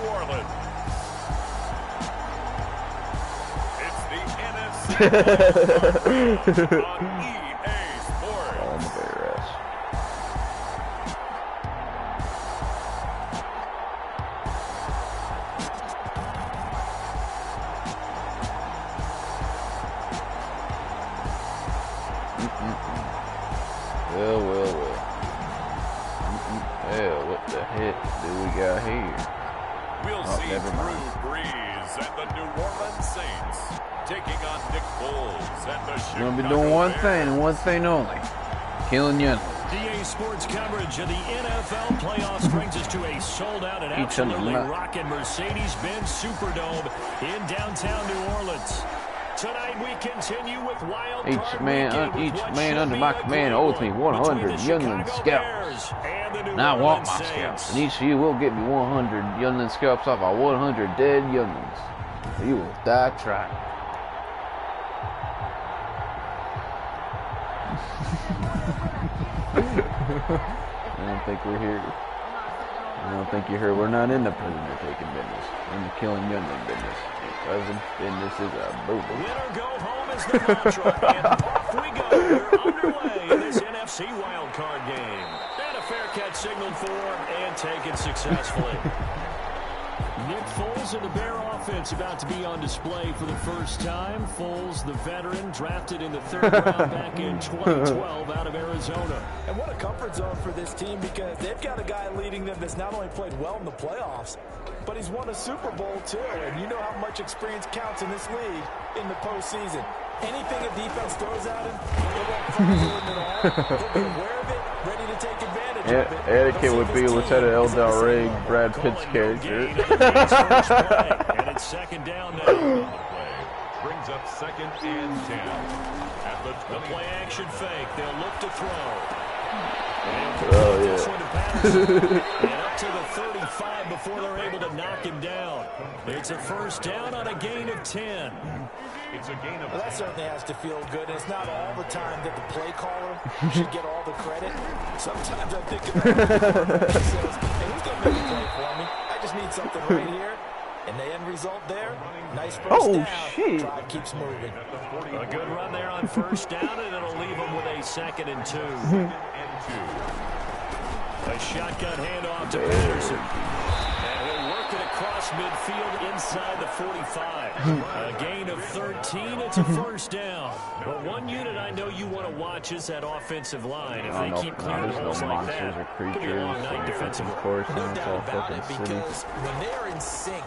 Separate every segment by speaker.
Speaker 1: Orleans. It's the NFC on EA Sports.
Speaker 2: Oh, my bear ass. Well. Hell, what the heck do we got here?
Speaker 1: We'll see Drew Brees and the New Orleans Saints taking on Nick Foles and the Chicago
Speaker 2: We're gonna be doing one
Speaker 1: Bears.
Speaker 2: thing and one thing only: killing younglings.
Speaker 3: EA Sports coverage of the NFL playoffs brings us to a sold-out and absolutely rocking Mercedes-Benz Superdome in downtown New Orleans. Tonight we continue with wild
Speaker 2: Each man under my command owes me 100 youngling scalps. And I want my scalps. And each of you will get me 100 youngling scalps off of 100 dead younglings. You will die trying. I don't think we're here. I don't think you heard. We're not in the prisoner taking business. We're in the killing youngling business. Cousin, business is a boo-boo.
Speaker 3: Winner go home is the mantra, and off we go. We're underway in this NFC wildcard game. And a fair catch signaled for and taken successfully. Nick Foles and the Bear offense about to be on display for the first time. Foles, the veteran, drafted in the third round back in 2012 out of Arizona.
Speaker 4: And what a comfort zone for this team, because they've got a guy leading them that's not only played well in the playoffs, but he's won a Super Bowl too. And you know how much experience counts in this league in the postseason. Anything a defense throws at him, it won't fall to him at all. He'll be aware of it, ready to take advantage of it.
Speaker 2: Etiquette would be Lieutenant L. Del Rey, Brad Pitt's character.
Speaker 3: And it's second down now.
Speaker 1: Brings up 2nd and 10. At the
Speaker 3: play action fake. They'll look to throw.
Speaker 2: Oh, yeah.
Speaker 3: And up to the 35 before they're able to knock him down. It's a first down on a gain of 10.
Speaker 1: It's a gain of 10.
Speaker 4: Well, that certainly has to feel good. And it's not all the time that the play caller should get all the credit. Sometimes I think about it. He says, hey, who's going to make a play for me? I just need something right here. And the end result there, nice first down.
Speaker 2: Shit.
Speaker 4: Drive keeps moving.
Speaker 3: A good run there on first down, and it'll leave them with a 2nd and 2. A shotgun handoff to Patterson. And he'll work it across midfield inside the 45. A gain of 13. It's a first down. But one unit I know you want to watch is that offensive line. If they keep clearing holes like that, pretty long night defensively.
Speaker 4: No doubt about it, because when they're in sync,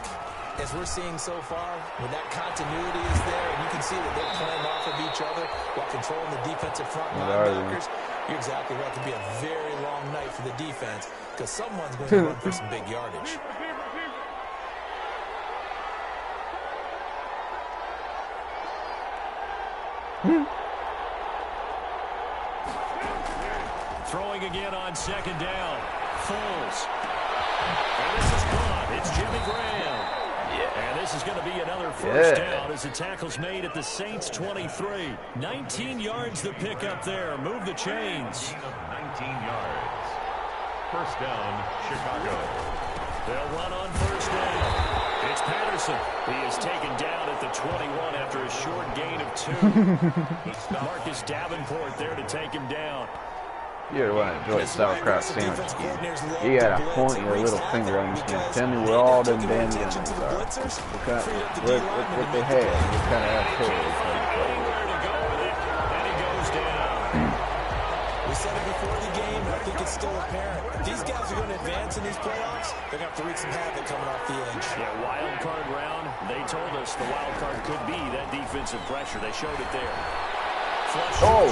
Speaker 4: as we're seeing so far, when that continuity is there, and you can see that they're playing off of each other while controlling the defensive front linebackers, you're exactly right. It could be a very long night for the defense, because someone's going to run for some big yardage.
Speaker 3: Throwing again on second down. Foles. And this is caught. It's Jimmy Graham. And this is going to be another first down as the tackle's made at the Saints' 23. 19 yards the pickup there. Move the chains.
Speaker 1: 19 yards. First down, Chicago.
Speaker 3: They'll run on first down. It's Patterson. He is taken down at the 21 after a short gain of 2. Marcus Davenport there to take him down.
Speaker 2: You ever want to enjoy a sauerkraut sandwich again? You gotta point your little finger on your skin. Tell me where all them damn youngins are. What they have. What kind of asshole they play.
Speaker 4: We said it before the game, and I think it's still apparent. If these guys are going to advance in these playoffs, they're going to have to wreak some havoc coming off the edge.
Speaker 3: Yeah, wild card round. They told us the wild card could be that defensive pressure. They showed it there.
Speaker 2: Oh!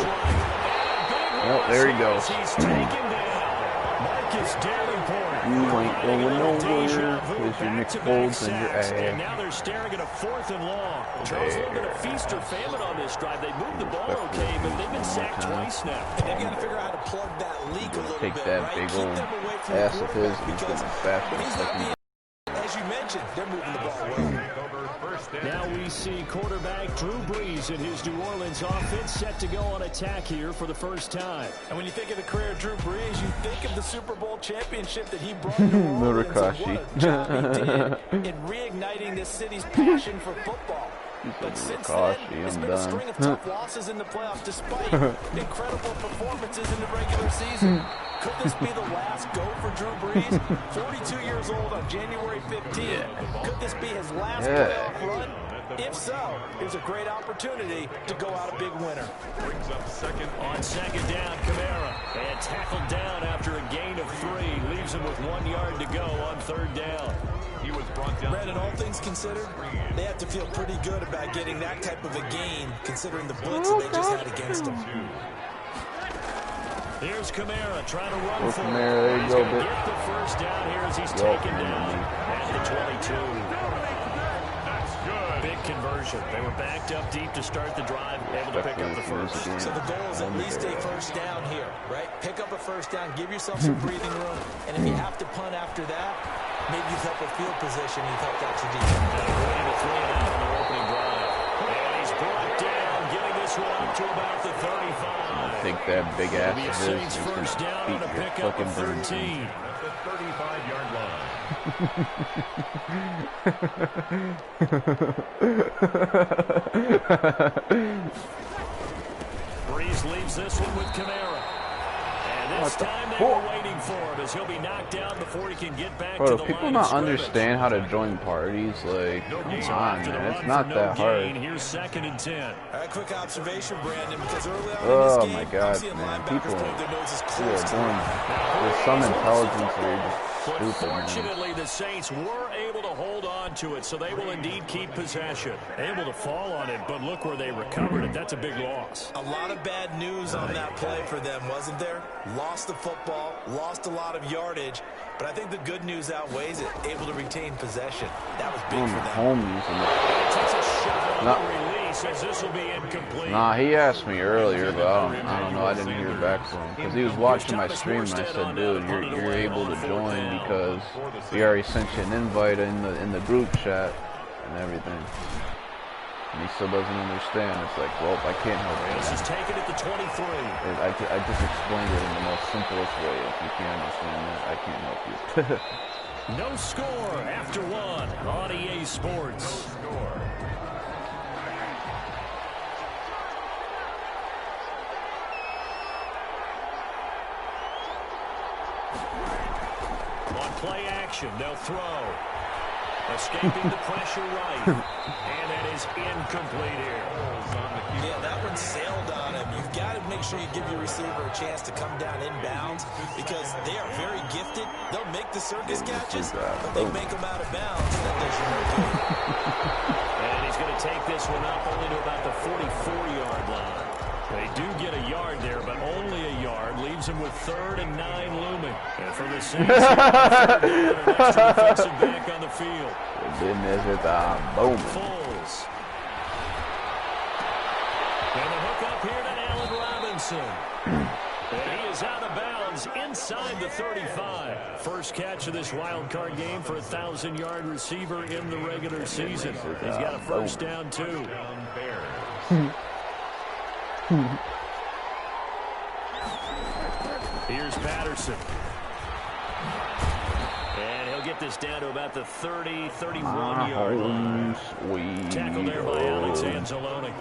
Speaker 2: Well, there he goes.
Speaker 3: He's taken down. Marcus Davenport.
Speaker 2: You ain't going nowhere with your Nick Foles and your ass.
Speaker 3: And now they're staring at a 4th and long. Charles, a little bit of feast or famine on this drive. They moved the ball okay, but they've been sacked twice now.
Speaker 4: And they've got to figure out how to plug that leak a little bit,
Speaker 2: take that
Speaker 4: right?
Speaker 2: big
Speaker 4: Keep
Speaker 2: old
Speaker 4: them away from
Speaker 2: ass
Speaker 4: the
Speaker 2: of his
Speaker 4: quarterback,
Speaker 2: and put him faster.
Speaker 4: as as you mentioned, they're moving the ball well.
Speaker 3: Now we see quarterback Drew Brees and his New Orleans offense set to go on attack here for the first time.
Speaker 4: And when you think of the career of Drew Brees, you think of the Super Bowl championship that he brought to New Orleans. And what a job he did in reigniting this city's passion for football. But since then, it's been a string of tough losses in the playoffs despite incredible performances in the regular season. Could this be the last go for Drew Brees? 42 years old on January 15th. Could this be his last playoff run? If so, here's a great opportunity to go out a big winner.
Speaker 1: Brings up second.
Speaker 3: On second down, Kamara. And tackled down after a gain of 3. Leaves him with 1 yard to go on third down.
Speaker 1: He was brought down.
Speaker 4: Brandon, all things considered, they have to feel pretty good about getting that type of a gain, considering the blitz that they just had against them.
Speaker 3: Here's Kamara trying to run for
Speaker 2: Kamara, there you
Speaker 3: he's
Speaker 2: go,
Speaker 3: going to get the first down here as he's taken down at the 22. Big conversion. They were backed up deep to start the drive, able to pick up the first.
Speaker 4: So the goal is at least a first down here, right? Pick up a first down, give yourself some breathing room, and if you have to punt after that, maybe you've helped with field position, you've helped out your defense.
Speaker 3: Going to 3 and out on the opening drive. And he's brought down, getting this one up to about the 35.
Speaker 2: I think that big ass
Speaker 3: It'll be a
Speaker 2: is
Speaker 3: Saints
Speaker 2: going
Speaker 3: first
Speaker 2: to
Speaker 3: down
Speaker 2: beat
Speaker 3: on a
Speaker 2: your
Speaker 3: pickup
Speaker 2: fucking
Speaker 3: of
Speaker 2: brain.
Speaker 3: 13.
Speaker 1: At the 35-yard line.
Speaker 3: Brees leaves this one with Kamara. And this time they were waiting for him as he'll be knocked down before he can get back to the line.
Speaker 2: Do people not understand how to join parties? Like, come on, man. It's not that hard.
Speaker 3: Here's second and 10.
Speaker 4: All right, quick observation, Brandon, because early on in this game,
Speaker 2: my God,
Speaker 4: I'm seeing
Speaker 2: man.
Speaker 4: linebackers
Speaker 2: People
Speaker 4: putting their noses
Speaker 2: are
Speaker 4: close to the
Speaker 2: doing,
Speaker 4: line.
Speaker 2: there's some intelligence there, just
Speaker 3: But
Speaker 2: stupid, man.
Speaker 3: fortunately, the Saints were able to hold on to it, so they will indeed keep possession. Able to fall on it, but look where they recovered it. That's a big loss.
Speaker 4: A lot of bad news on that play for them, wasn't there? Lost the football, lost a lot of yardage, but I think the good news outweighs it. Able to retain possession. That was big for them.
Speaker 2: Home using it.
Speaker 3: Takes a shot on the release as this will be incomplete.
Speaker 2: Nah, he asked me earlier, but I don't know. I didn't hear back from him because he was watching my stream, and I said, "Dude, you're able to join because we already sent you an invite in the group chat and everything." And he still doesn't understand. It's like, well, I can't help you.
Speaker 3: This is taken at the 23.
Speaker 2: I just explained it in the most simplest way. If you can't understand that, I can't help you.
Speaker 3: No score after 1 on EA Sports. On play action, they'll throw. Escaping the pressure right. And that is incomplete here.
Speaker 4: Yeah, that one sailed on him. You've got to make sure you give your receiver a chance to come down inbounds because they are very gifted. They'll make the circus catches, but they make them out of bounds. That does you no good.
Speaker 3: And he's going to take this one up only to about the 44-yard line. They do get a yard there, but only a yard. Leaves him with 3rd and 9 looming. And for the Saints, an extra defensive back on the field. Foles. And the hook up here to Allen Robinson. And he is out of bounds inside the 35. First catch of this wild card game for a 1,000-yard receiver in the regular season. He's got a first down, too. Here's Patterson. And he'll get this down to about the 30, 31-yard line. Tackled there by Alex Anzalone.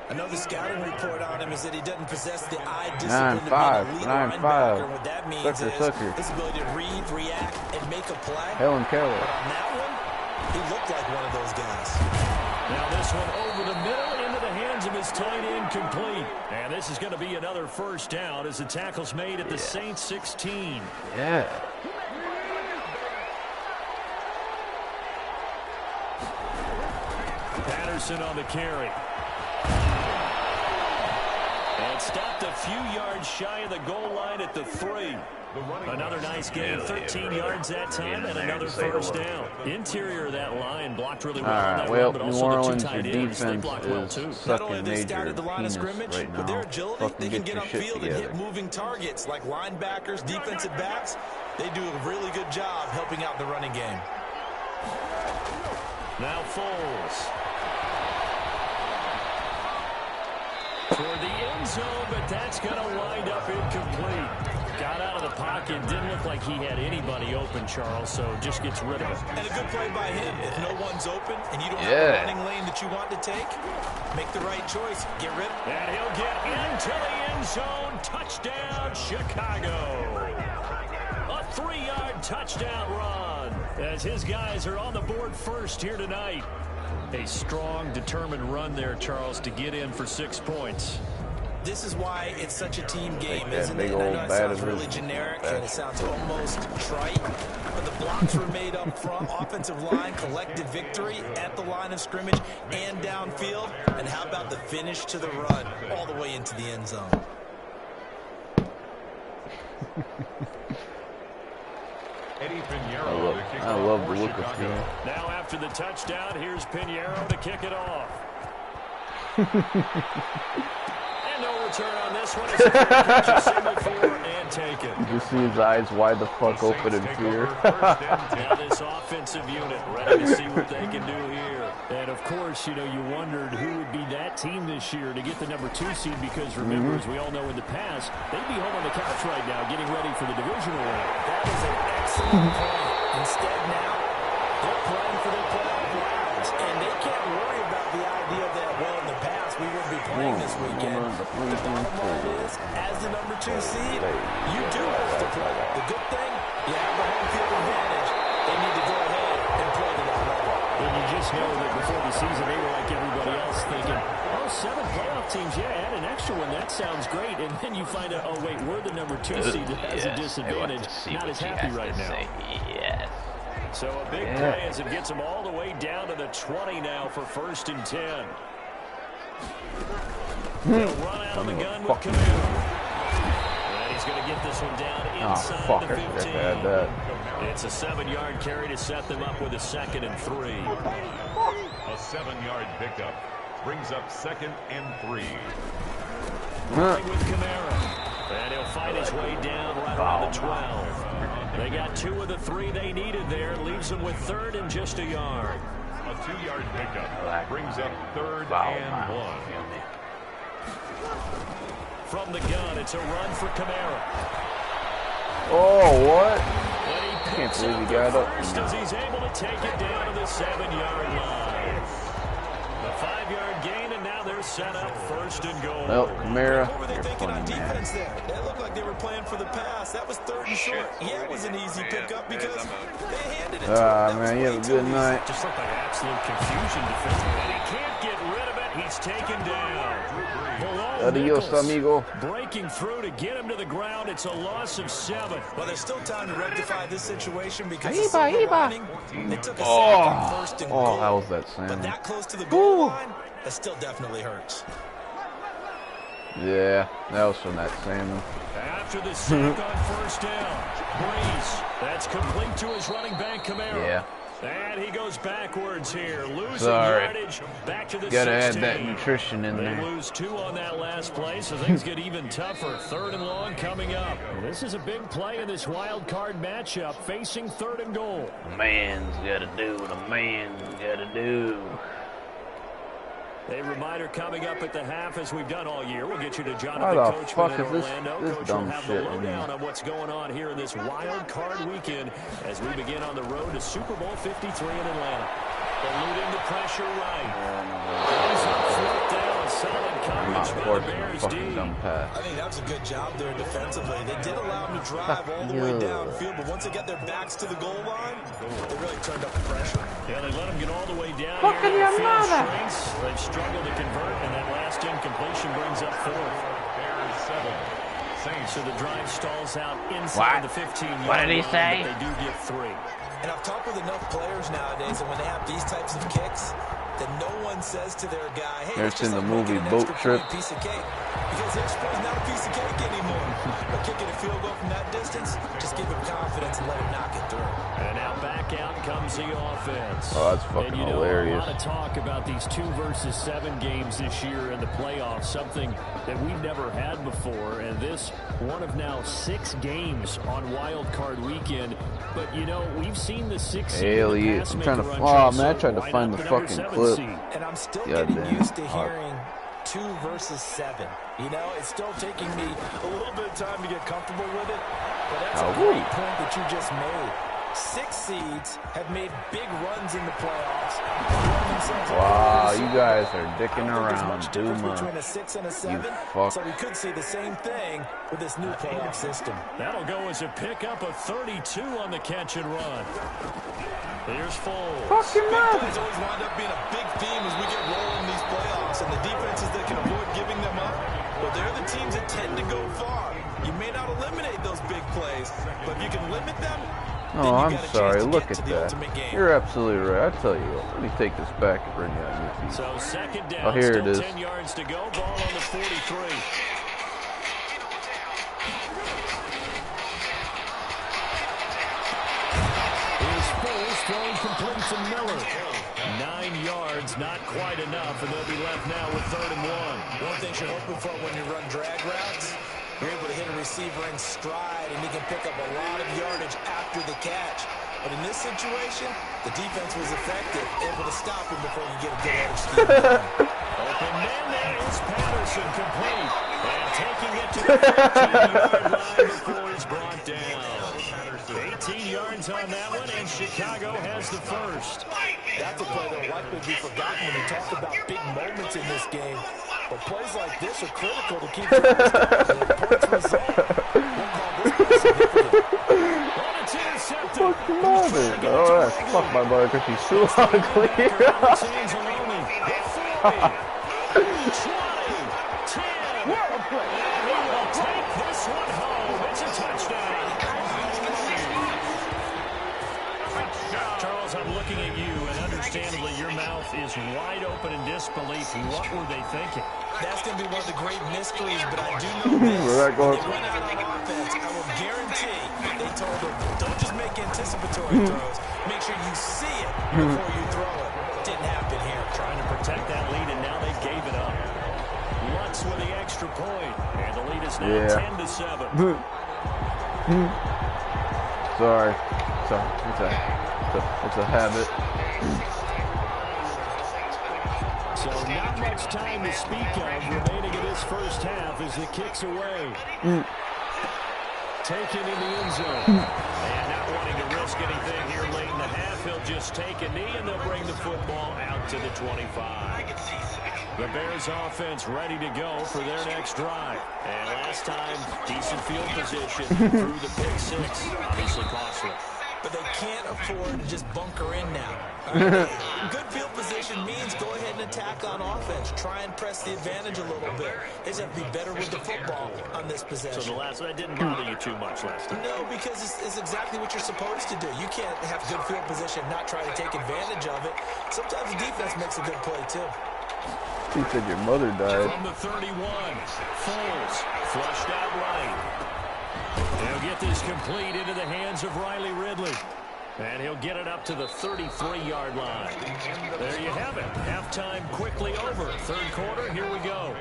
Speaker 4: I know the scouting report on him is that he doesn't possess the eye discipline to be
Speaker 2: 9'5",
Speaker 4: an elite linebacker. What that means
Speaker 2: sucker.
Speaker 4: is his ability to read, react, and make a play.
Speaker 2: Helen Keller.
Speaker 4: But on that one, he looked like one of those guys.
Speaker 3: Now this one over the middle into the hands of his tight end, complete. And this is going to be another first down as the tackle's made at the Saints 16.
Speaker 2: Yeah.
Speaker 3: Patterson on the carry. And stopped a few yards shy of the goal line at the 3. Another nice game, 13 yards that time, and another first down. Interior of that line blocked really well.
Speaker 2: All right, well, New Orleans, your
Speaker 3: defense
Speaker 2: is sucking major
Speaker 4: the line of
Speaker 2: penis
Speaker 4: scrimmage,
Speaker 2: right now.
Speaker 4: with their agility, they can get
Speaker 2: your shit
Speaker 4: upfield and
Speaker 2: together.
Speaker 4: hit moving targets like linebackers, defensive backs. They do a really good job helping out the running game.
Speaker 3: Now Foles. Toward the end zone, but that's going to wind up incomplete. Got out of the pocket. Didn't look like he had anybody open, Charles, so just gets rid of it.
Speaker 4: And a good play by him. If no one's open and you don't have a running lane that you want to take, make the right choice. Get rid of it.
Speaker 3: And he'll get into the end zone. Touchdown, Chicago. A 3-yard touchdown run as his guys are on the board first here tonight. A strong, determined run there, Charles, to get in for 6 points.
Speaker 4: This is why it's such a team game, isn't it? And I know it sounds really generic and it sounds almost trite, but the blocks were made up front. Offensive line, collective victory at the line of scrimmage and downfield. And how about the finish to the run all the way into the end zone?
Speaker 2: I love the look of him.
Speaker 3: Now after the touchdown, here's Pinheiro to kick it off. And no return on this one. It's a catch, single for and take it.
Speaker 2: You see his eyes wide the fuck open in fear.
Speaker 3: Now this offensive unit ready to see what they can do here. And of course, you know, you wondered who would be that team this year to get the number 2 seed because remember, as we all know in the past, they'd be home on the couch right now getting ready for the divisional round.
Speaker 4: That is an excellent point. Instead now, they're playing for their playoff rounds, and they can't worry about the idea that, well, in the past, we wouldn't be playing this weekend. The bottom line is, as the number 2 seed, you do have to play. The good thing, you have the home field advantage. They need to go ahead and play to that level.
Speaker 3: And you just know that before the season, they were like everybody else thinking, oh, 7 playoff teams, yeah, add an extra one. That sounds great. And then you find out, oh, wait, we're the number 2 seed that has a disadvantage. Not as happy right now.
Speaker 2: Yes.
Speaker 3: So a big play as it gets them all the way down to the 20 now for 1st and 10. They'll run out of the gun with Camaro. And he's going to get this one down inside the 15. It's a 7-yard carry to set them up with a 2nd and 3.
Speaker 1: A 7-yard pickup brings up 2nd and 3.
Speaker 3: Running with Camaro. And he'll fight his way down right around the 12. They got 2 of the 3 they needed there. Leaves them with 3rd and just a yard.
Speaker 1: A 2-yard pickup brings up 3rd and 1.
Speaker 3: From the gun, it's a run for Camaro.
Speaker 2: Oh, what?
Speaker 3: But he
Speaker 2: Can't
Speaker 3: picks
Speaker 2: believe
Speaker 3: up
Speaker 2: he got
Speaker 3: the
Speaker 2: up.
Speaker 3: first as he's able to take it down to the 7-yard line. The 5-yard gain, and now they're set up 1st and goal.
Speaker 2: Well, Camaro,
Speaker 4: What were they
Speaker 2: you're
Speaker 4: thinking on
Speaker 2: funny, man.
Speaker 4: defense there? It looked like they were playing for the pass. That was 3rd and short. Yeah, it was an easy pickup because they handed it to him.
Speaker 2: Man, you have a good night.
Speaker 3: Just looked like absolute confusion defensively. And he can't get rid of it. He's taken down.
Speaker 2: Adios, amigo.
Speaker 3: Breaking through to get him to the ground. It's a loss of 7.
Speaker 4: Well, there's still time to rectify this situation because
Speaker 2: Iba,
Speaker 4: of silver
Speaker 2: Iba.
Speaker 4: lining. They took a sack on 1st and goal.
Speaker 2: how was that,
Speaker 4: But
Speaker 2: Sam?
Speaker 4: that close to the goal line, that still definitely hurts.
Speaker 2: Yeah, that was from that salmon.
Speaker 3: After the sack on 1st down, Breeze. That's complete to his running back, Camaro.
Speaker 2: Yeah.
Speaker 3: And he goes backwards here, losing
Speaker 2: Sorry.
Speaker 3: yardage back to the
Speaker 2: Gotta
Speaker 3: 16.
Speaker 2: add that nutrition in
Speaker 3: They
Speaker 2: there.
Speaker 3: lose 2 on that last play, so things get even tougher. 3rd and long coming up. This is a big play in this wild card matchup, facing 3rd and goal.
Speaker 2: A man's gotta do what a man's gotta do.
Speaker 3: A reminder coming up at the half, as we've done all year. We'll get you to
Speaker 2: Why
Speaker 3: Jonathan
Speaker 2: the
Speaker 3: Coachman
Speaker 2: fuck
Speaker 3: in
Speaker 2: is this
Speaker 3: Orlando. Coach
Speaker 2: dumb
Speaker 3: will have
Speaker 2: shit
Speaker 3: the
Speaker 2: in
Speaker 3: lowdown
Speaker 2: here?
Speaker 3: on what's going on here in this wild card weekend as we begin on the road to Super Bowl 53 in Atlanta. Eluding the pressure right. Goes up 4th down. Solid
Speaker 2: I'm not
Speaker 3: coverage by the
Speaker 2: forcing a
Speaker 3: Bears
Speaker 2: fucking
Speaker 3: D.
Speaker 2: dumb pass.
Speaker 4: I think that was a good job there defensively. They did allow them to drive all the way downfield, but once they got their backs to the goal line, they really turned up the pressure.
Speaker 3: Yeah, they let them get all the way down here. The field shrinks. They've struggled to convert, and that last incompletion brings up 4th.
Speaker 1: Bears 7. Saints.
Speaker 3: So the drive stalls out inside the 15-yard
Speaker 2: What did he say?
Speaker 3: line, but they do get 3.
Speaker 4: And I've talked with enough players nowadays, and when they have these types of kicks, that no one says to their guy, hey,
Speaker 2: Ever
Speaker 4: it's
Speaker 2: seen
Speaker 4: just
Speaker 2: the
Speaker 4: like
Speaker 2: movie
Speaker 4: making an
Speaker 2: Boat
Speaker 4: extra
Speaker 2: Trip?
Speaker 4: point piece of cake. Because the extra point's not a piece of cake anymore. But kicking a field goal from that distance, just give him confidence and let him knock it through.
Speaker 3: And now back back out comes the offense.
Speaker 2: Oh, that's fucking hilarious.
Speaker 3: A lot of talk about these 2 versus 7 games this year in the playoffs, something that we've never had before. And this one of now 6 games on Wild Card Weekend. But, you know, we've seen the 6 seed
Speaker 2: Hell
Speaker 3: in the
Speaker 2: yeah.
Speaker 3: past
Speaker 2: I'm trying to,
Speaker 3: make a
Speaker 2: oh
Speaker 3: run,
Speaker 2: man, I tried to find the fucking clip.
Speaker 4: And I'm still
Speaker 2: God
Speaker 4: getting
Speaker 2: damn.
Speaker 4: used to hearing 2 versus 7. You know, it's still taking me a little bit of time to get comfortable with it. But that's a great point that you just made. 6 seeds have made big runs in the playoffs.
Speaker 2: Wow, you guys are dicking around.
Speaker 4: Between a 6 and a 7. So we could see the same thing with this new playoff system.
Speaker 3: That'll go as a pickup of 32 on the catch and run. Here's Foles.
Speaker 4: Big plays always wind up being a big theme as we get rolling in these playoffs, and the defenses that can avoid giving them up, well, they're the teams that tend to go far. You may not eliminate those big plays, but if you can limit them,
Speaker 2: oh, I'm sorry. Look at that. You're absolutely right. I tell you what. Let me take this back and bring it on your feet.
Speaker 3: So second down.
Speaker 2: Oh, here it is.
Speaker 3: 10 yards to go. Ball on the 43. Throwing complete to Miller. 9 yards, not quite enough, and they'll be left now with 3rd and 1.
Speaker 4: One thing you're hoping for when you run drag routes, you're able to hit a receiver in stride, and he can pick up a lot of yardage after the catch. But in this situation, the defense was effective, able to stop him before you get a good edge scheme.
Speaker 3: Open man, there is Patterson complete. And taking it to the 15-yard line before he's brought down. 18 yards on that one, and Chicago has the first.
Speaker 4: That's a play that will likely be forgotten when we talk about big moments in this game. But plays like this are critical to keep the points result. We'll call this play significant.
Speaker 2: Fuck him up, man. Oh, that's fuck my brother because he's so ugly.
Speaker 3: 20, 10, and he will take this one home. It's a touchdown. Charles, I'm looking at you, and understandably your mouth is wide open in disbelief. What were they thinking?
Speaker 4: That's going to be one of the great mysteries, but I do know this.
Speaker 2: Where that goes?
Speaker 4: When they went out on offense, I will guarantee they told them, don't just make anticipatory throws. Make sure you see it before you throw it. Didn't happen here.
Speaker 3: Trying to protect that lead, and now they gave it up. Lutz with the extra point, and the lead is now 10-7.
Speaker 2: Sorry. It's a habit.
Speaker 3: So not much time to speak of remaining in this first half as the kick's away. Taken in the end zone. And not wanting to risk anything here late in the half, he'll just take a knee and they'll bring the football out to the 25. The Bears offense ready to go for their next drive. And last time, decent field position through the pick 6. Obviously costly.
Speaker 4: But they can't afford to just bunker in now. Good field position means go ahead and attack on offense. Try and press the advantage a little bit. They just have to be better with the football on this possession.
Speaker 3: So the last one, that didn't bother you too much last time?
Speaker 4: No, because it's exactly what you're supposed to do. You can't have good field position and not try to take advantage of it. Sometimes the defense makes a good play, too.
Speaker 2: He said your mother died.
Speaker 3: From the 31, Foles flushed out right. He'll get this complete into the hands of Riley Ridley. And he'll get it up to the 33-yard line. There you have it. Halftime quickly over. Third quarter, here we go.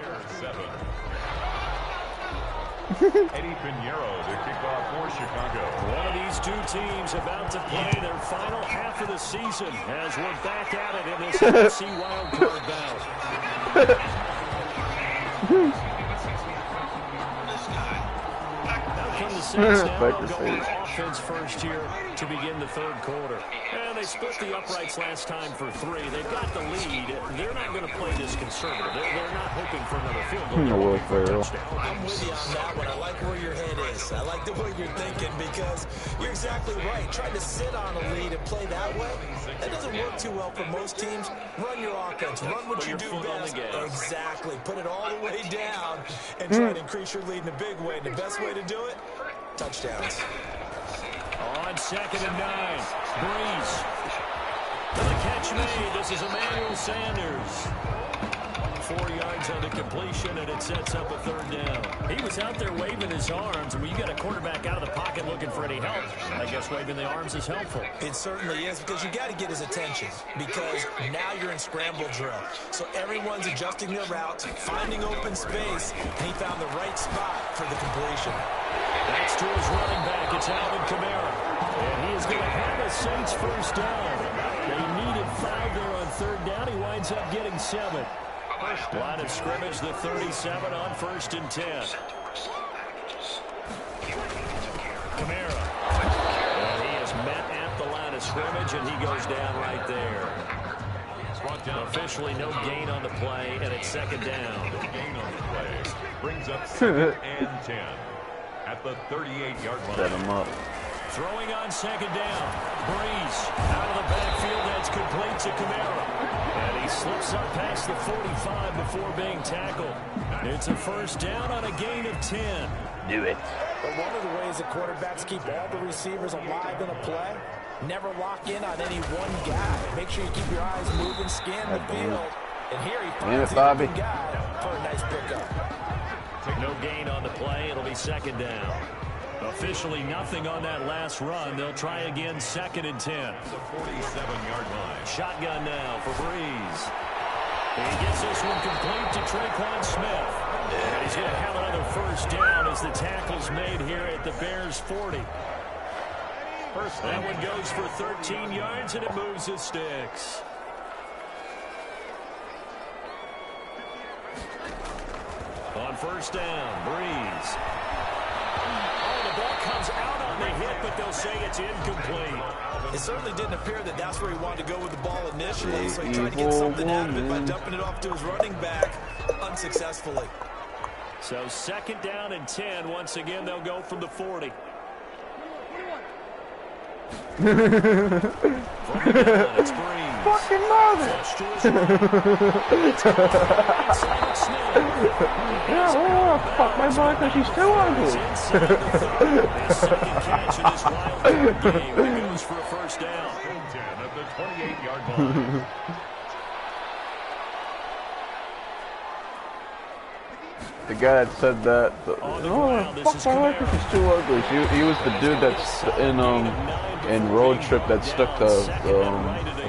Speaker 1: Eddie Pinheiro to kick off for Chicago.
Speaker 3: One of these two teams about to play their final half of the season as we're back at it in this NFC wildcard bout. From the Saints now, going offense first here to begin the third quarter. And they split the uprights last time for 3. They've got the lead. They're not going to play this conservative. They're not hoping for another field goal. They're hoping for a touchdown.
Speaker 4: I'm with you on that one. I like where your head is. I like the way you're thinking because you're exactly right. Trying to sit on a lead and play that way, that doesn't work too well for most teams. Run your offense. Run what you do best. Exactly. Put it all the way down and try to increase your lead in a big way. And the best way to do it, touchdowns.
Speaker 3: On 2nd and 9, Breeze. For the catch made, this is Emmanuel Sanders. 4 yards on the completion, and it sets up a 3rd down. He was out there waving his arms, and when you got a quarterback out of the pocket looking for any help, I guess waving the arms is helpful.
Speaker 4: It certainly is, because you got to get his attention, because now you're in scramble drill. So everyone's adjusting their routes, finding open space, and he found the right spot for the completion.
Speaker 3: That's to his running back. It's Alvin Kamara. And he is going to have a Saints 1st down. They needed 5 there on 3rd down. He winds up getting 7. Line of scrimmage, the 37 on 1st and 10. Kamara. And he is met at the line of scrimmage, and he goes down right there. Officially no gain on the play, and it's 2nd down.
Speaker 1: Gain on the play brings up 2nd and 10 at the 38-yard line.
Speaker 2: Set him up.
Speaker 3: Throwing on 2nd down. Breeze out of the backfield. That's complete to Kamara. And he slips up past the 45 before being tackled. It's a 1st down on a gain of 10.
Speaker 2: Do it.
Speaker 4: But one of the ways that quarterbacks keep all the receivers alive in a play, never lock in on any one guy. Make sure you keep your eyes moving, scan the field. And here he finds the open guy for a nice pickup.
Speaker 3: No gain on the play. It'll be 2nd down. Officially nothing on that last run. They'll try again 2nd and 10.
Speaker 1: The 47-yard line.
Speaker 3: Shotgun now for Breeze. He gets this one complete to Traquan Smith. And he's going to have another 1st down as the tackle's made here at the Bears 40. That one goes for 13 yards, and it moves the sticks. On 1st down, Breeze. Oh, the ball comes out on the hit, but they'll say it's incomplete.
Speaker 4: It certainly didn't appear that that's where he wanted to go with the ball initially, so he tried to get something out of it by dumping it off to his running back unsuccessfully.
Speaker 3: So 2nd down and 10. Once again, they'll go from the 40. It's Breeze.
Speaker 2: Fucking mother! Yeah, fuck my boy because she's too ugly.
Speaker 3: His 2nd catch in this wild card game. It goes for a 1st down.
Speaker 1: 10 of the 28-yard line.
Speaker 2: The guy that said that, fuck my wife because she's too ugly. He was the dude that's in Road Trip that stuck the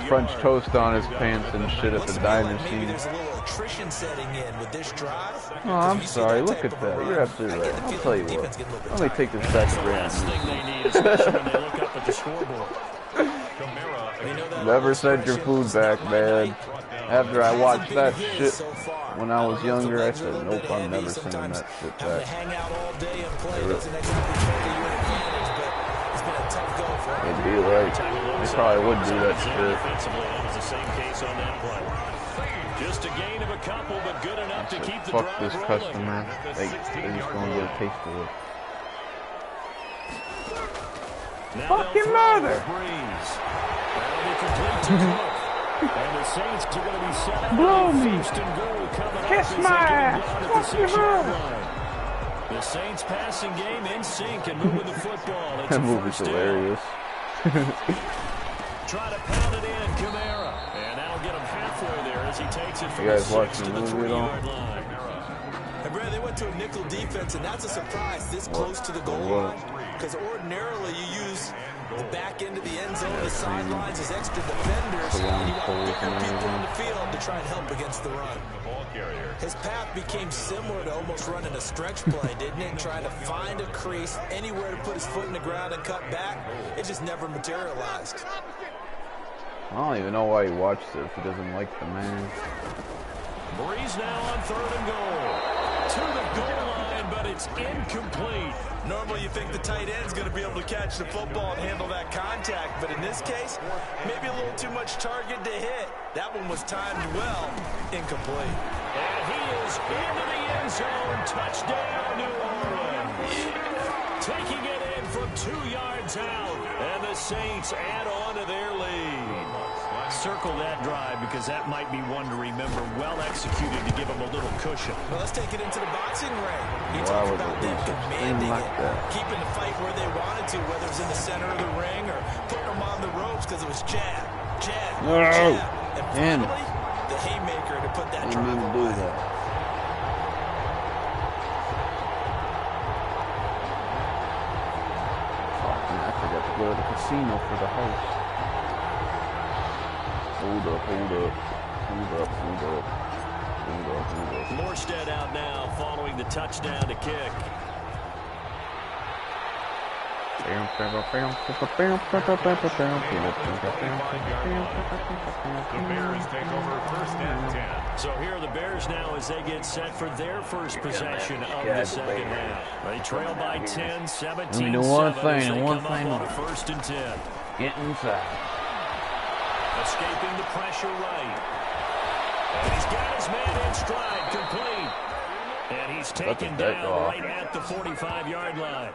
Speaker 2: French toast on his pants and shit at the diner scene.
Speaker 4: There's a little attrition setting in with this drive.
Speaker 2: Oh, I'm sorry. Look at that. You're absolutely right. I'll tell you what. Let me take this back to
Speaker 3: Last thing they need, especially when they look up at the scoreboard.
Speaker 2: Never send your food back, man. After I watched that shit when I was younger, I said, nope, I'm never sending that shit back. It'd be right. They probably would do that shit.
Speaker 3: It was the same case on that play. Just a gain of a couple, but good enough to keep the
Speaker 2: fuck
Speaker 3: drive
Speaker 2: this
Speaker 3: rolling.
Speaker 2: customer. They're just gonna get a taste of it. Fuck your mother!
Speaker 3: And the Saints are going to be set up.
Speaker 2: Blow me!
Speaker 3: Kiss
Speaker 2: my ass! Fuck your mother!
Speaker 3: The Saints passing game in sync and moving the football. It's
Speaker 2: That movie's hilarious.
Speaker 3: Try to pound it in, Kamara. And that'll get him halfway there as he takes it from
Speaker 2: You guys
Speaker 3: the 6
Speaker 2: watching
Speaker 3: to
Speaker 2: the
Speaker 3: the
Speaker 2: movie at all?
Speaker 3: 3-yard line.
Speaker 4: And Brad, they went to a nickel defense, and that's a surprise this close to the goal line. Because ordinarily you use the back end of the end zone, the sidelines as extra defenders, and you want bigger people on the field to try and help against the run. His path became similar to almost running a stretch play, didn't it? Trying to find a crease, anywhere to put his foot in the ground and cut back. It just never materialized.
Speaker 2: I don't even know why he watched it if he doesn't like the man.
Speaker 3: Breeze now on 3rd and goal. To the goal line, but it's incomplete.
Speaker 4: Normally you think the tight end's going to be able to catch the football and handle that contact, but in this case, maybe a little too much target to hit. That one was timed well. Incomplete.
Speaker 3: And he is into the end zone. Touchdown, New Orleans. Taking it in from 2 yards out, and the Saints add on to their lead. Circle that drive because that might be one to remember. Well executed to give them a little cushion.
Speaker 4: Well, let's take it into the boxing ring. You talk about them commanding it, keeping the fight where they wanted to, whether it was in the center of the ring or putting them on the ropes because it was jab, jab, jab. And finally, the haymaker to put that
Speaker 2: Didn't
Speaker 4: drive
Speaker 2: mean to do
Speaker 4: away.
Speaker 2: that. Oh, man, I forgot to go to the casino for the host. Hold up.
Speaker 3: Morstead out now following the touchdown to kick.
Speaker 1: The Bears take over first and 10.
Speaker 3: So here are the Bears now as they get set for their first possession of the second half. They trail by 10, 17-7
Speaker 2: do one thing,
Speaker 3: as they
Speaker 2: one
Speaker 3: come
Speaker 2: thing
Speaker 3: up on
Speaker 2: more.
Speaker 3: a first and 10.
Speaker 2: Get inside.
Speaker 3: Escaping the pressure right. And he's got his man in stride, complete. And he's taken down right at the 45-yard line.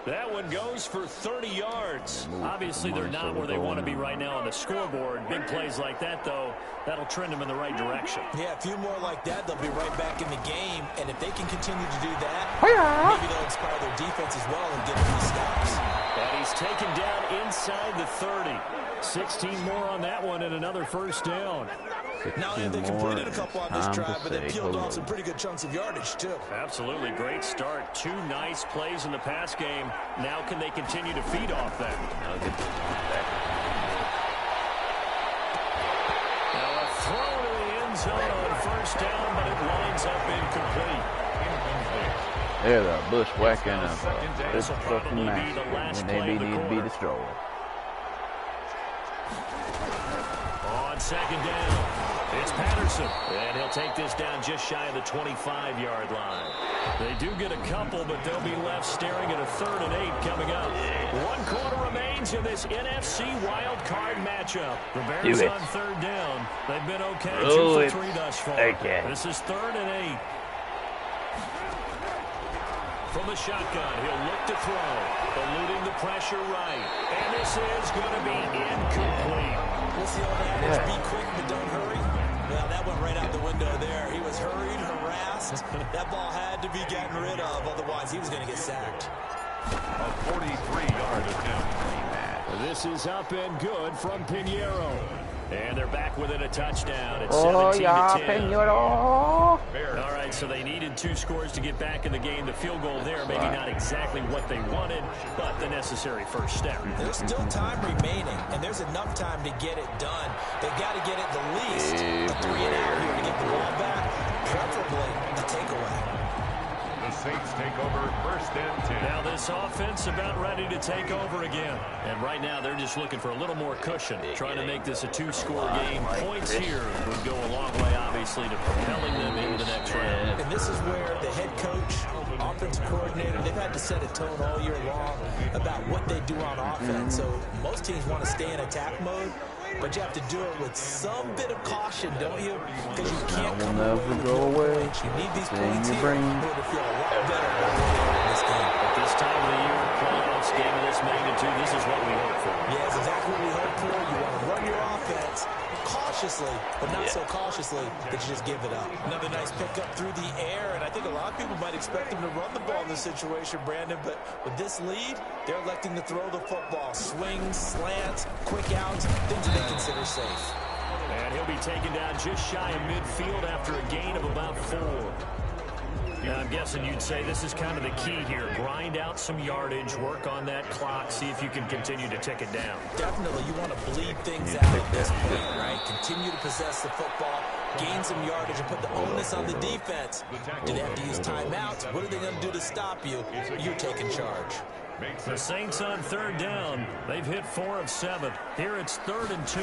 Speaker 3: That one goes for 30 yards. Obviously, they're not where they want to be right now on the scoreboard. Big plays like that, though, that'll trend them in the right direction.
Speaker 4: Yeah, a few more like that, they'll be right back in the game. And if they can continue to do that, maybe they'll inspire their defense as well and get these stops.
Speaker 3: And he's taken down inside the 30. 16 more on that one and another first down.
Speaker 4: Not only have they completed a couple on this drive, but they peeled off some pretty good chunks of yardage, too.
Speaker 3: Absolutely great start. 2 nice plays in the pass game. Now can they continue to feed off that? Now a throw to the end zone on first down, but it winds up incomplete.
Speaker 2: They're the bushwhacking of this fucking match when they need to be destroyed.
Speaker 3: On second down, it's Patterson, and he'll take this down just shy of the 25-yard line. They do get a couple, but they'll be left staring at a 3rd and 8 coming up. 1 quarter remains in this NFC wild card matchup. The Bears on 3rd down. They've been okay, 2 for 3 thus far.
Speaker 2: Okay.
Speaker 3: This is 3rd and 8. From the shotgun, he'll look to throw, eluding the pressure right. And this is going to be incomplete.
Speaker 4: What's the old adage? Be quick, but don't hurry. Well, that went right out the window there. He was hurried, harassed. That ball had to be gotten rid of, otherwise he was going to get sacked.
Speaker 1: A 43-yard attempt.
Speaker 3: This is up and good from Pinheiro. And they're back within a touchdown. It's
Speaker 2: Oh,
Speaker 3: 17-10.
Speaker 2: yeah, Pinheiro.
Speaker 3: All right, so they needed 2 scores to get back in the game. The field goal there, maybe not exactly what they wanted, but the necessary first step.
Speaker 4: There's still time remaining, and there's enough time to get it done. They've got to get it the least a 3 and out here to get the ball back, preferably a takeaway.
Speaker 1: The Saints take over first and 10.
Speaker 3: Now this offense about ready to take over again. And right now they're just looking for a little more cushion, trying to make this a 2-score game. Points here would go a long way, obviously, to propelling them into the next round.
Speaker 4: And this is where the head coach, offensive coordinator, they've had to set a tone all year long about what they do on offense. So most teams want to stay in attack mode, but you have to do it with some bit of caution, don't you? Because you can't come away with no points. You need these points here in order to feel a lot better about this game.
Speaker 3: At this time of the year, playoffs, game of this magnitude, this is what we hope for.
Speaker 4: Yeah, it's exactly what we hope for. You want to run your offense cautiously, but not so cautiously that you just give it up. Another nice pickup through the air, and I think a lot of people might expect him to run the ball in this situation, Brandon, but with this lead, they're electing to throw the football. Swings, slants, quick outs, things that they consider safe.
Speaker 3: And he'll be taken down just shy of midfield after a gain of about 4. Now, I'm guessing you'd say this is kind of the key here. Grind out some yardage, work on that clock, see if you can continue to tick it down.
Speaker 4: Definitely, you want to bleed things out at this point, right? Continue to possess the football, gain some yardage, and put the onus on the defense. Do they have to use timeouts? What are they going to do to stop you? You're taking charge.
Speaker 3: The Saints on 3rd down. They've hit 4 of 7. Here it's 3rd and 2.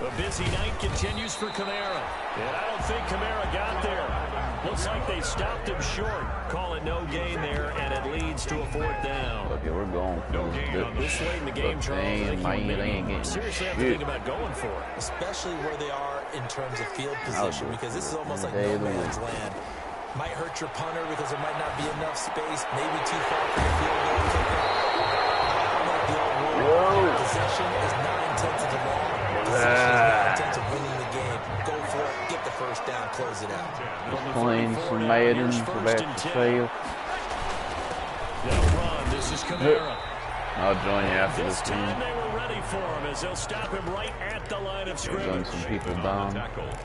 Speaker 3: A busy night continues for Kamara. And I don't think Kamara got there. Looks like they stopped him short. Call it no gain there, and it leads to a 4th down.
Speaker 2: Okay, we're going.
Speaker 1: No gain on
Speaker 3: This late in the game, Charles, I think you seriously have to think about going for it.
Speaker 4: Especially where they are in terms of field position, because this is almost like no man's land. Might hurt your punter because there might not be enough space, maybe too far for the field goal kicker. I like the old rule. Possession is 9/10 of the law. Possession is 9/10 of winning the game. Go for it, get the first down, close it out.
Speaker 2: Playing some Madden for that to fail.
Speaker 3: They'll run. This is Kamara.
Speaker 2: I'll join you after this
Speaker 3: This time
Speaker 2: game.
Speaker 3: they were ready for him as they'll stop him right at the line of scrimmage.
Speaker 2: Gun some people down.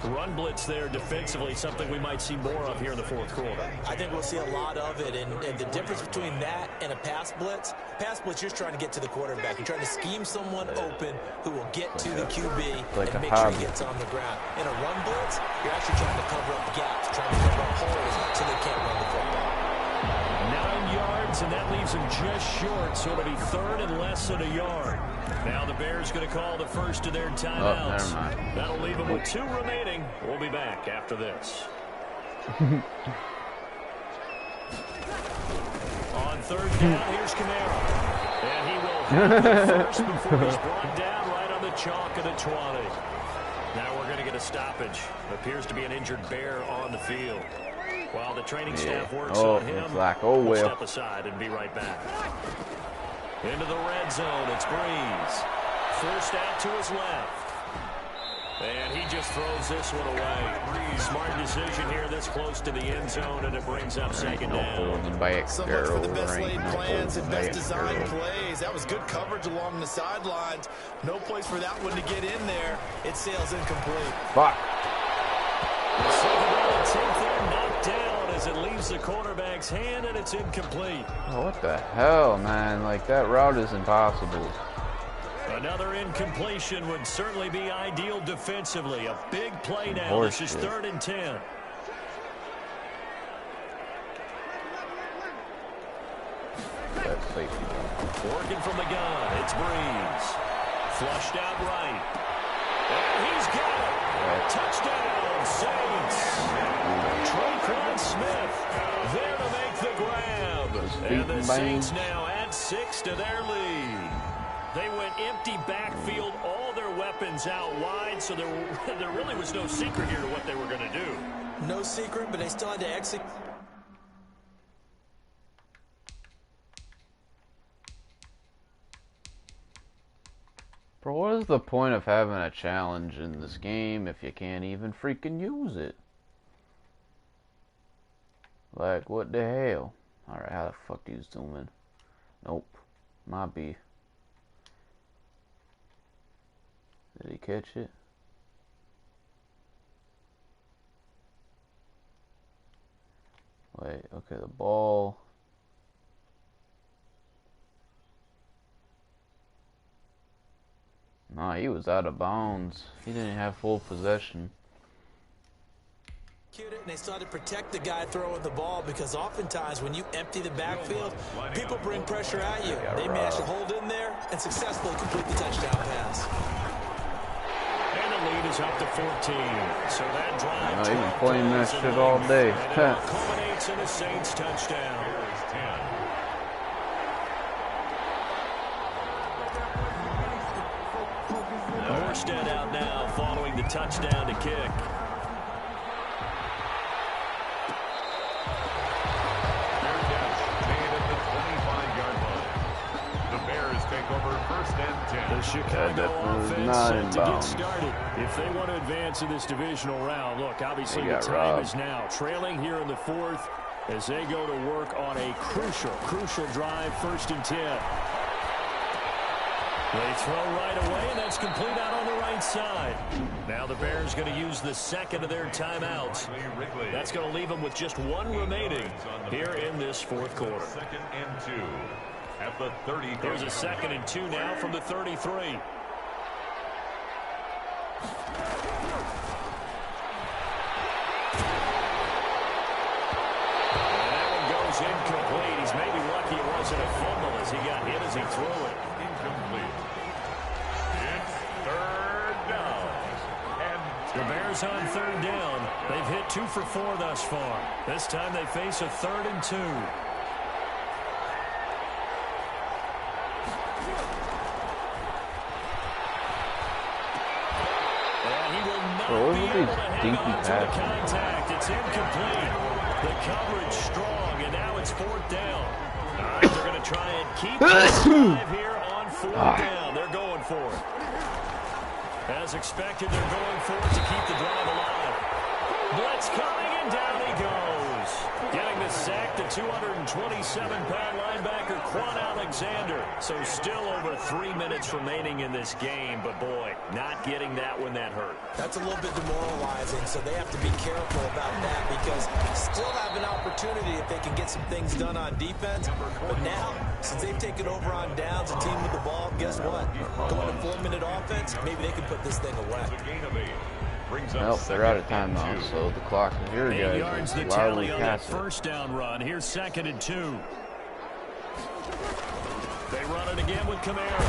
Speaker 3: Run blitz there defensively, something we might see more of here in the fourth quarter.
Speaker 4: I think we'll see a lot of it, and the difference between that and a pass blitz, you're trying to get to the quarterback. You're trying to scheme someone open who will get to the QB and make sure he gets on the ground. In a run blitz, you're actually trying to cover up gaps, trying to cover up holes so they can't run the football.
Speaker 3: 9 yards, and that leaves him just short, so it'll be third and less than a yard. Now the Bears going to call the first of their timeouts.
Speaker 2: Oh, never mind.
Speaker 3: That'll leave them with 2 remaining. We'll be back after this. On third down, here's Kamara. And he will have the first before he's brought down right on the chalk of the 20. Now we're going to get a stoppage. Appears to be an injured Bear on the field. While the training staff works on him, we'll step aside and be right back. Into the red zone, it's Breeze. First out to his left. And he just throws this one away. Smart decision here this close to the end zone, and it brings up second down.
Speaker 4: So much for the best laid plans and best designed plays. That was good coverage along the sidelines. No place for that one to get in there. It sails incomplete.
Speaker 2: Fuck.
Speaker 3: The second down and 10th there, knocked down as it leaves the quarterback's hand, and it's incomplete.
Speaker 2: Oh, what the hell, man? Like, that route is impossible.
Speaker 3: Another incompletion would certainly be ideal defensively. A big play now. This is 3rd and 10.
Speaker 2: That's safety.
Speaker 3: Working from the gun, it's Breeze. Flushed out right. And he's got it. Touchdown, Saints. Traquan Smith there to make the grab. And the Saints now add 6 to their lead. They went empty backfield, all their weapons out wide, so there really was no secret here to what they were going to do.
Speaker 4: No secret, but they still had to execute.
Speaker 2: Bro, what is the point of having a challenge in this game if you can't even freaking use it? Like, what the hell? Alright, how the fuck do you zoom in? Nope. Might be. Did he catch it? Wait, okay, the ball. Nah, he was out of bounds. He didn't have full possession.
Speaker 4: And they started to protect the guy throwing the ball because oftentimes when you empty the backfield, people bring pressure at you. They managed to hold in there and successfully complete the touchdown pass.
Speaker 3: And the lead is up to 14. So that drive.
Speaker 2: He's been playing that shit all day.
Speaker 3: And it culminates in a Saints touchdown. Morstead out now following the touchdown to kick. The Chicago offense to get started. If they want to advance in this divisional round, look, obviously the time is now. Trailing here in the 4th as they go to work on a crucial drive, 1st and 10. They throw right away, and that's complete out on the right side. Now the Bears going to use the second of their timeouts. That's going to leave them with just 1 remaining here in this 4th quarter.
Speaker 1: 2nd and 2. At the 33.
Speaker 3: There's a 2nd and 2 now from the 33. And that one goes incomplete. He's maybe lucky it wasn't a fumble as he got hit as he threw it.
Speaker 1: Incomplete. It's 3rd down. And
Speaker 3: the Bears on 3rd down. They've hit 2 for 4 thus far. This time they face a 3rd and 2.
Speaker 2: Bro, what are these dinky passes?
Speaker 3: Contact. It's incomplete. The coverage strong, and now it's 4th down. All right, they're going to try and keep this drive here on 4th down. They're going for it. As expected, they're going for it to keep the drive alive. Blitz coming, and down he goes. Getting the sack, the 227-pound linebacker, Quan Alexander. So still over 3 minutes remaining in this game, but boy, not getting that when that hurt.
Speaker 4: That's a little bit demoralizing, so they have to be careful about that because still have an opportunity if they can get some things done on defense. But now, since they've taken over on downs, a team with the ball, guess what? Going to 4-minute offense, maybe they can put this thing away.
Speaker 2: Nope, they're out of time now, so the clock is here, guys.
Speaker 3: 8 yards the tally on that first down run. Here's 2nd and 2. They run it again with Kamara.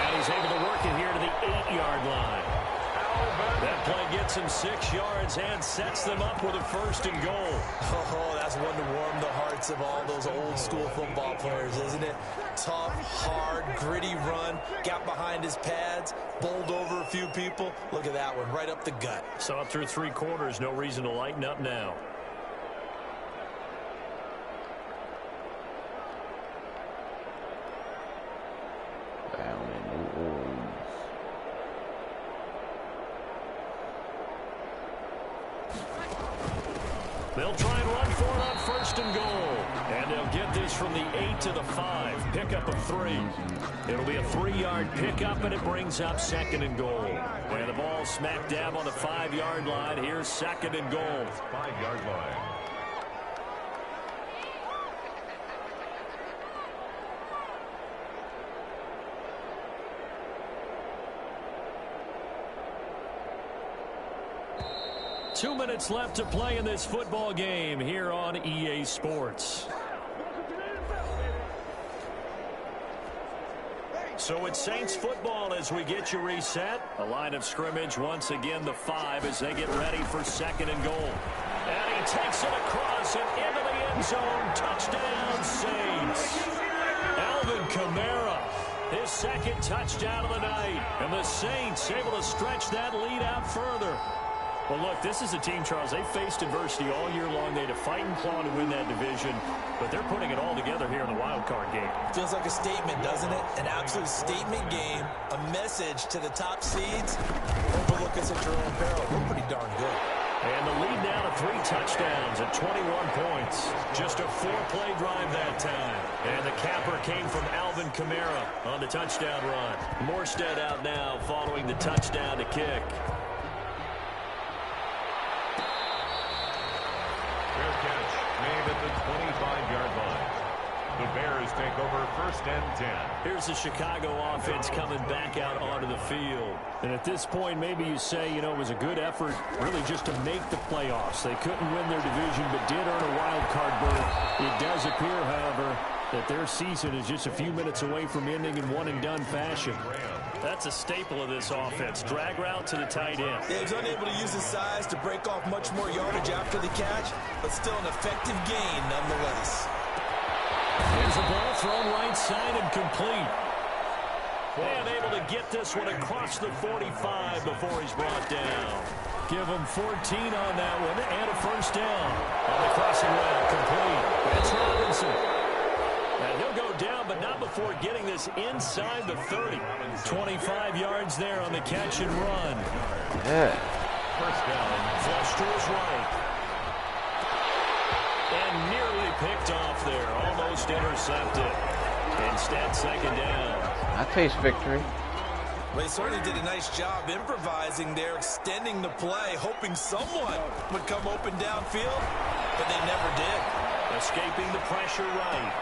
Speaker 3: And he's able to work it here to the 8-yard line. That play gets him 6 yards and sets them up with a 1st and goal.
Speaker 4: Oh, that's one to warm the hearts of all those old school football players, isn't it? Tough, hard, gritty run, got behind his pads, bowled over a few people. Look at that one, right up the gut.
Speaker 3: So up through 3 quarters, no reason to lighten up now.
Speaker 2: Down in New Orleans.
Speaker 3: They'll try and run for it on 1st and goal. And they'll get this from the 8 to the 5. Pickup of 3. It'll be a 3-yard pickup, and it brings up 2nd and goal. And the ball smack dab on the 5-yard line. Here's 2nd and goal.
Speaker 1: 5-yard line.
Speaker 3: Two minutes left to play in this football game here on EA Sports. So it's Saints football as we get you reset. A line of scrimmage once again the 5 as they get ready for 2nd and goal. And he takes it across and into the end zone. Touchdown Saints. Alvin Kamara, his 2nd touchdown of the night. And the Saints able to stretch that lead out further. Well, look, this is a team, Charles, they faced adversity all year long. They had to fight and claw to win that division, but they're putting it all together here in the wild card game.
Speaker 4: Feels like a statement, doesn't it? An absolute statement game, a message to the top seeds. Overlook us at your own peril. We're pretty darn good.
Speaker 3: And the lead now to 3 touchdowns at 21 points. Just a 4-play drive that time. And the capper came from Alvin Kamara on the touchdown run. Morstead out now following the touchdown to kick.
Speaker 1: Made at the 25-yard line. The Bears take over 1st and 10.
Speaker 3: Here's the Chicago offense coming back out onto the field. And at this point, maybe you say, you know, it was a good effort really just to make the playoffs. They couldn't win their division, but did earn a wild card berth. It does appear, however, that their season is just a few minutes away from ending in one-and-done fashion. That's a staple of this offense. Drag route to the tight end.
Speaker 4: Yeah, he's unable to use his size to break off much more yardage after the catch, but still an effective gain nonetheless.
Speaker 3: Here's the ball thrown right side and complete. And able to get this one across the 45 before he's brought down. Give him 14 on that one and a 1st down. On the crossing route, complete. That's Robinson. And he'll go down, but not before getting this inside the 30. 25 yards there on the catch and run.
Speaker 2: Yeah.
Speaker 1: 1st down.
Speaker 3: Flush to his right. And nearly picked off there. Almost intercepted. Instead, 2nd down.
Speaker 2: I taste victory.
Speaker 4: Well, he certainly did a nice job improvising there, extending the play, hoping someone would come open downfield, but they never did.
Speaker 3: Escaping the pressure right.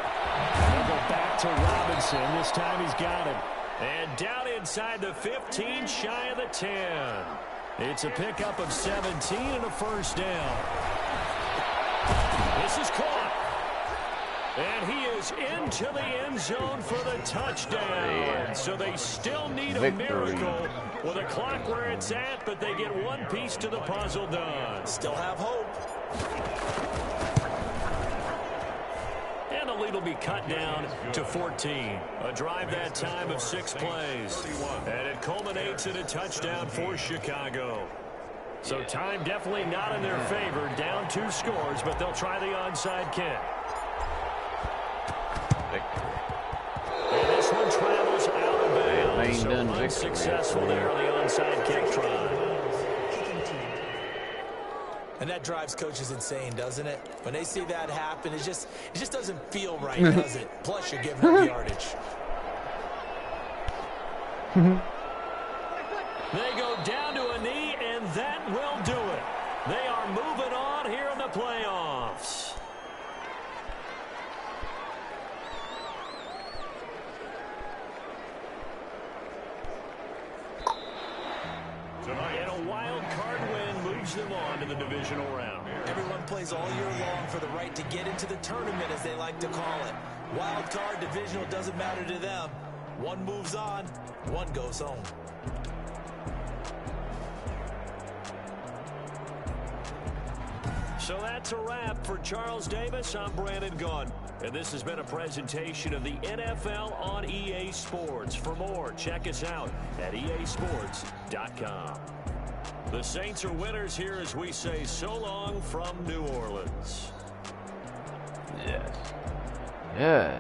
Speaker 3: They'll go back to Robinson. This time he's got him. And down inside the 15, shy of the 10. It's a pickup of 17 and a 1st down. This is caught. And he is into the end zone for the touchdown. So they still need a miracle with a clock where it's at, but they get one piece to the puzzle done.
Speaker 4: Still have hope.
Speaker 3: And the lead will be cut down to 14. A drive that time of 6 plays. And it culminates in a touchdown for Chicago. So time definitely not in their favor. Down 2 scores, but they'll try the onside kick. And this one travels out of bounds. So unsuccessful there on the onside kick try.
Speaker 4: And that drives coaches insane, doesn't it? When they see that happen, it just doesn't feel right, does it? Plus, you're giving up yardage.
Speaker 3: They go down to a knee, and that will do it. They are moving on here in the playoffs. And a wild card win moves them on to the divisional round.
Speaker 4: Everyone plays all year long for the right to get into the tournament, as they like to call it. Wild card, divisional, doesn't matter to them. One moves on, one goes home.
Speaker 3: So that's a wrap for Charles Davis. I'm Brandon Gaudin. And this has been a presentation of the NFL on EA Sports. For more, check us out at easports.com. The Saints are winners here as we say so long from New Orleans.
Speaker 2: Yes. Yeah.